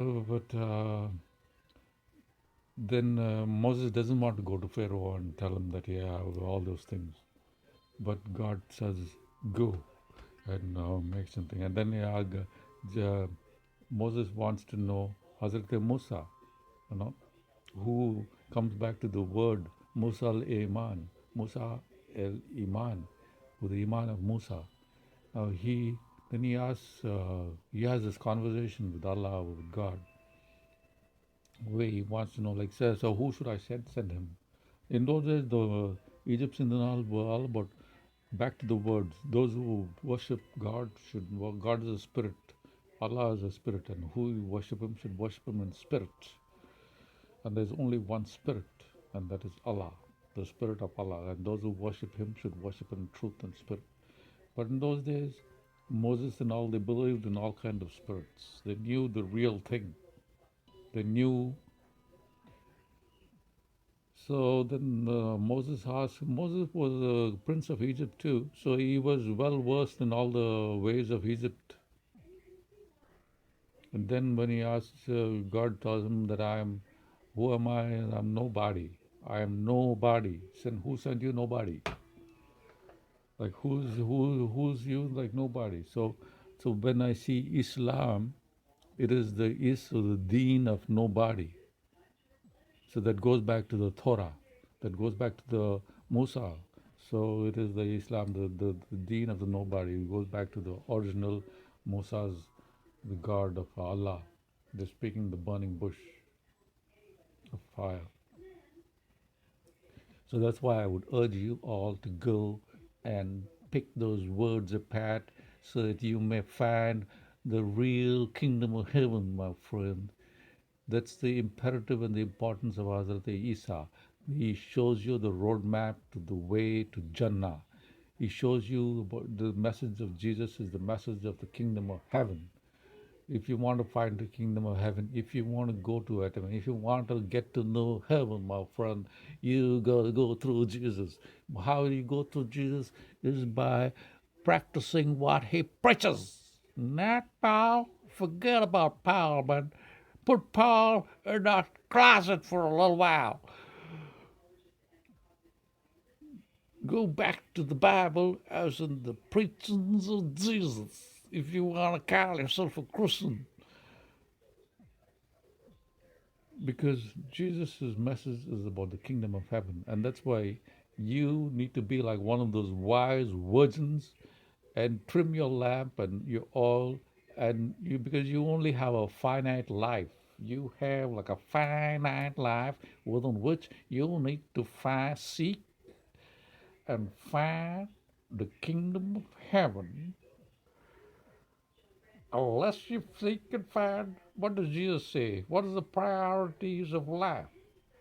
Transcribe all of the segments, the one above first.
But then Moses doesn't want to go to Pharaoh and tell him that, yeah, all those things. But God says, go and make something. And then Moses wants to know Hazrat Musa, you know, who comes back to the word Musa al-Iman, Musa al-Iman, with the Iman of Musa. Then he has this conversation with Allah, with God, where he wants to know, like, so who should I send him? In those days, the Egyptians and all were all about back to the words. Those who worship God God is a spirit. Allah is a spirit, and who worship Him should worship Him in spirit. And there's only one spirit, and that is Allah, the spirit of Allah. And those who worship Him should worship in truth and spirit. But in those days, Moses and all, they believed in all kind of spirits. They knew the real thing. They knew. So then Moses asked. Moses was a prince of Egypt too, so he was well versed in all the ways of Egypt. And then when he asks, God tells him that who am I? I'm nobody. I am nobody. Who sent you? Nobody. Like who's you? Like nobody. So when I see Islam, it is the or the deen of nobody. So that goes back to the Torah. That goes back to the Musa. So it is the Islam, the deen of the nobody. It goes back to the original Musa's, the God of Allah. They're speaking the burning bush of fire. So that's why I would urge you all to go and pick those words apart so that you may find the real kingdom of heaven, my friend. That's the imperative and the importance of Hazrat Isa. He shows you the roadmap to the way to Jannah. He shows you about the message of Jesus is the message of the kingdom of heaven. If you want to find the kingdom of heaven, if you want to go to it, if you want to get to know heaven, my friend, you got to go through Jesus. How do you go through Jesus? Is by practicing what he preaches. Not Paul. Forget about Paul, man. Put Paul in that closet for a little while. Go back to the Bible as in the preachings of Jesus, if you want to call yourself a Christian. Because Jesus' message is about the kingdom of heaven. And that's why you need to be like one of those wise virgins and trim your lamp and your oil, and you, because you only have a finite life. You have like a finite life within which you need to seek and find the kingdom of heaven. Unless you seek and find, what does Jesus say? What are the priorities of life?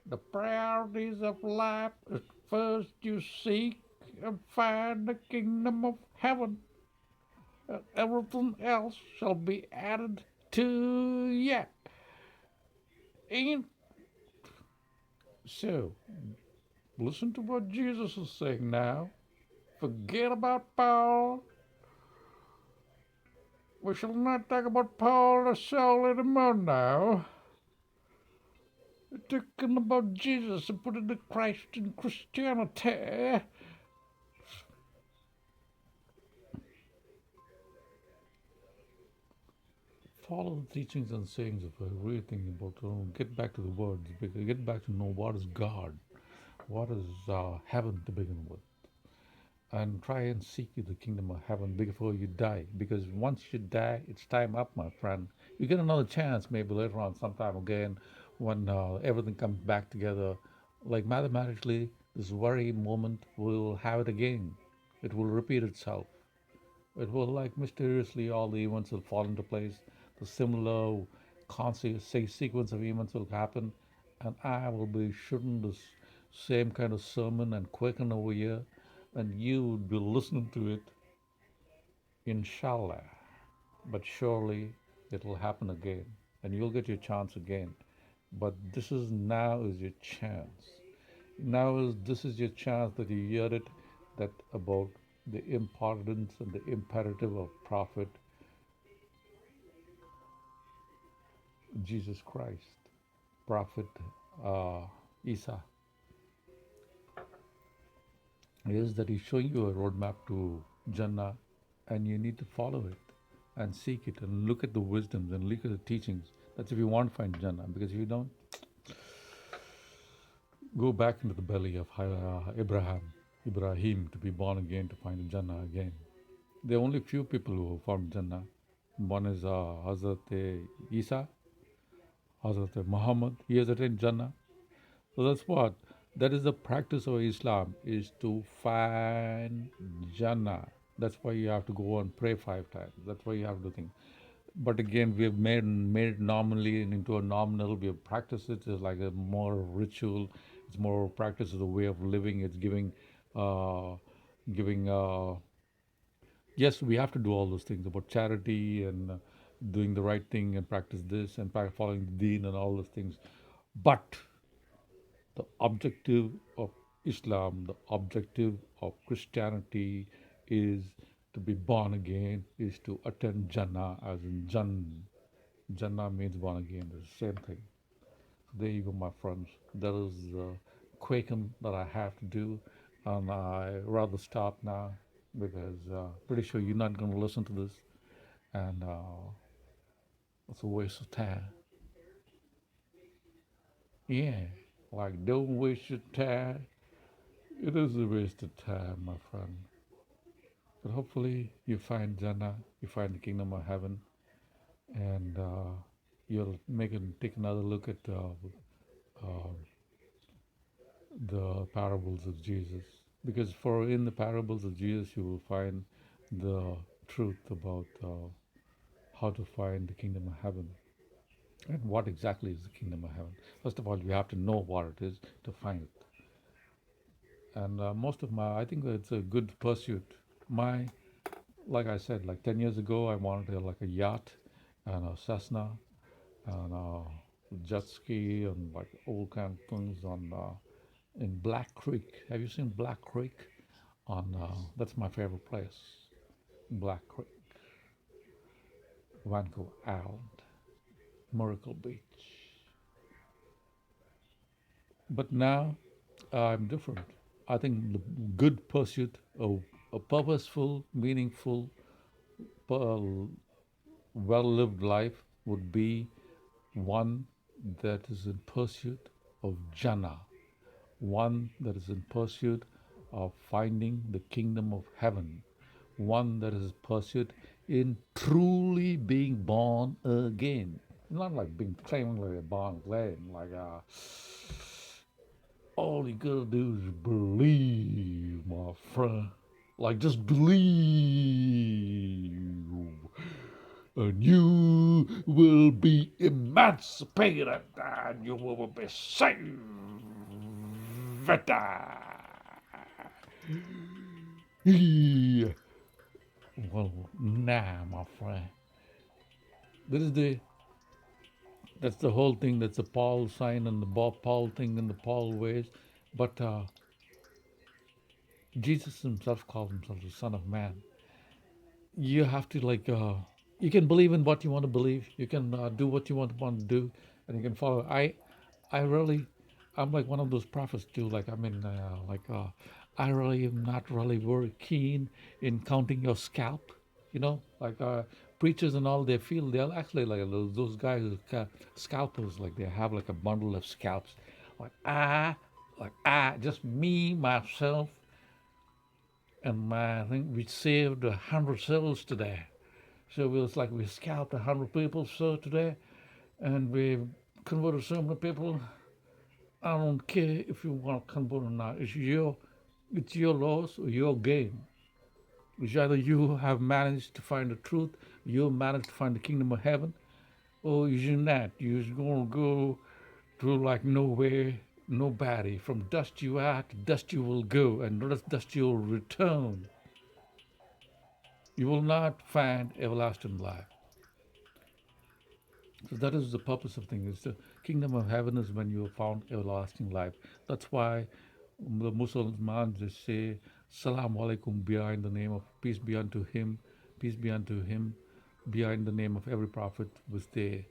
The priorities of life is first you seek and find the kingdom of heaven, and everything else shall be added to you. And so, listen to what Jesus is saying now. Forget about Paul. We shall not talk about Paul the soul anymore now. We're talking about Jesus and putting the Christ in Christianity. Follow the teachings and sayings of really thinking about, get back to the words, get back to know what is God, what is heaven to begin with, and try and seek the kingdom of heaven before you die. Because once you die, it's time up, my friend. You get another chance maybe later on, sometime again, when everything comes back together. Like mathematically, this very moment will have it again. It will repeat itself. It will, like, mysteriously all the events will fall into place. The similar constant sequence of events will happen, and I will be shooting this same kind of sermon and quaking over here, and you will be listening to it, inshallah. But surely it will happen again, and you'll get your chance again. But now is your chance. This is your chance that you hear it, that about the importance and the imperative of prophet Jesus Christ, Prophet uh, Isa, is that he's showing you a roadmap to Jannah, and you need to follow it and seek it and look at the wisdoms and look at the teachings. That's if you want to find Jannah, because if you don't, go back into the belly of Ibrahim to be born again to find Jannah again. There are only few people who found Jannah. One is Hazrat Isa, Hazrat Muhammad. He has attained Jannah. So that's what. That is the practice of Islam, is to find Jannah. That's why you have to go and pray 5 times. That's why you have to think. But again, we have made it nominally into a nominal. We have practiced it as like a more ritual. It's more practice of the way of living. It's uh, giving. Yes, we have to do all those things about charity and doing the right thing and practice this and following the deen and all those things. But the objective of Islam, the objective of Christianity is to be born again, is to attend Jannah, as in Jannah means born again. It's the same thing. So there you go, my friends. That is the quaking that I have to do, and I rather stop now because pretty sure you're not going to listen to this, and it's a waste of time. Yeah, like don't waste your time. It is a waste of time, my friend. But hopefully you find Jannah, you find the kingdom of heaven, and you'll take another look at uh, the parables of Jesus. Because for in the parables of Jesus, you will find the truth about how to find the kingdom of heaven and what exactly is the kingdom of heaven. First of all, you have to know what it is to find it. And I think that it's a good pursuit. Like I said, like 10 years ago, I wanted like a yacht and a Cessna and a jet ski and like all kind of things in Black Creek. Have you seen Black Creek? That's my favorite place, Black Creek, Vancouver Island, Miracle Beach. But now I'm different. I think the good pursuit of a purposeful, meaningful, well-lived life would be one that is in pursuit of jhana, one that is in pursuit of finding the kingdom of heaven, one that is pursuit in truly being born again. Not like being claiming born again, like all you gotta do is believe, my friend. Like just believe, and you will be emancipated and you will be saved. Yeah. Well, nah, my friend. This is that's the whole thing. That's the Paul sign and the Paul thing and the Paul ways. But Jesus himself called himself the Son of Man. You have to you can believe in what you want to believe. You can do what you want to do, and you can follow. I really, I'm like one of those prophets too. I really am not really very keen in counting your scalp. You know, preachers and all, they feel they're actually like those guys who scalpers. Like they have like a bundle of scalps. Just me myself and I think we saved 100 souls today. So it was like we scalped 100 people so today, and we converted so many people. I don't care if you want to convert or not. It's your loss or your gain. It's either you have managed to find the truth, you managed to find the kingdom of heaven, or you're not. You're gonna go to like nowhere, nobody. From dust you are, to dust you will go, and dust you will return. You will not find everlasting life. So that is the purpose of things. The kingdom of heaven is when you have found everlasting life. That's why the Muslims just say Salam alaikum behind the name of peace be unto him, peace be unto him, behind the name of every prophet which they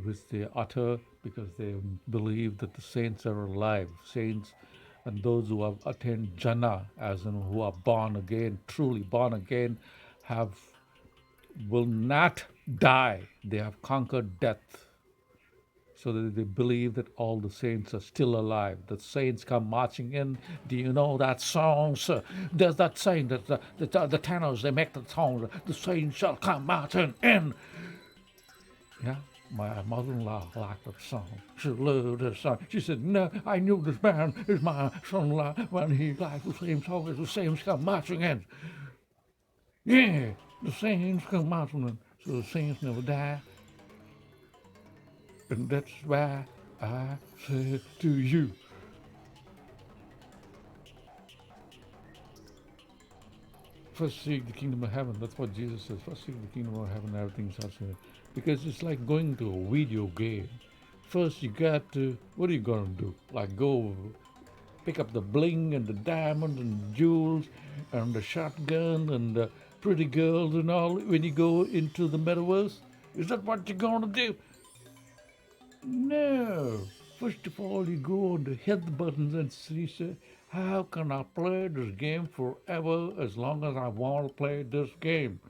which they utter because they believe that the saints are alive. Saints and those who have attained jhana, as in who are born again, truly born again, will not die. They have conquered death. So that they believe that all the saints are still alive. The saints come marching in. Do you know that song, sir? There's that saying that the tenors, they make the song, the saints shall come marching in. Yeah, my mother-in-law liked that song. She loved that song. She said, no, I knew this man is my son-in-law when he liked the same song as the saints come marching in. Yeah, the saints come marching in. So the saints never die. And that's why I say to you, first seek the kingdom of heaven. That's what Jesus says. First seek the kingdom of heaven, everything else. Because it's like going to a video game. First you got to, what are you going to do? Like go pick up the bling and the diamond and jewels and the shotgun and the pretty girls and all when you go into the metaverse? Is that what you're going to do? No. First of all, you go and hit the buttons and see, say, how can I play this game forever as long as I want to play this game?